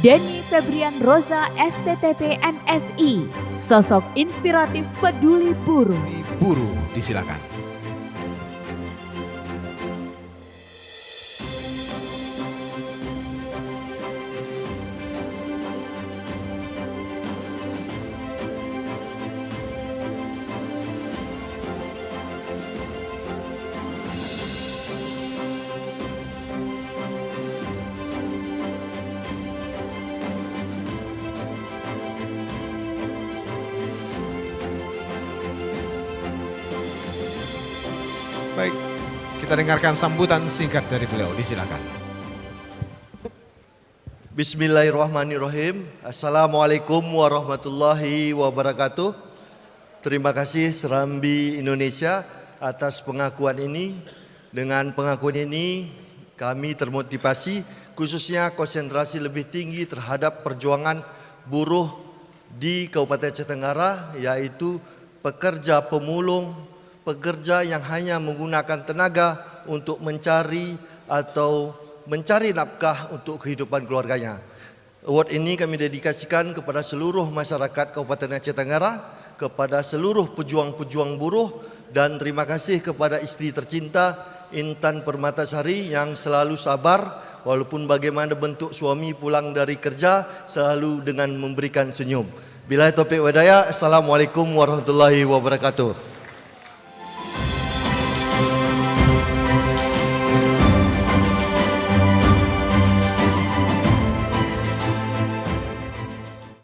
Denny Febrian Rosa STTP MSI, sosok inspiratif peduli buruh. Buruh, disilakan. Baik, kita dengarkan sambutan singkat dari beliau, disilakan. Bismillahirrahmanirrahim. Assalamualaikum warahmatullahi wabarakatuh. Terima kasih Serambi Indonesia atas pengakuan ini. Dengan pengakuan ini kami termotivasi, khususnya konsentrasi lebih tinggi terhadap perjuangan buruh di Kabupaten Aceh Tenggara, yaitu pekerja pemulung, pekerja yang hanya menggunakan tenaga untuk mencari nafkah untuk kehidupan keluarganya. Award ini kami dedikasikan kepada seluruh masyarakat Kabupaten Aceh Tenggara, kepada seluruh pejuang-pejuang buruh, dan terima kasih kepada istri tercinta Intan Permatasari yang selalu sabar walaupun bagaimana bentuk suami pulang dari kerja selalu dengan memberikan senyum. Billahi taufiq wa hidayah. Assalamualaikum warahmatullahi wabarakatuh.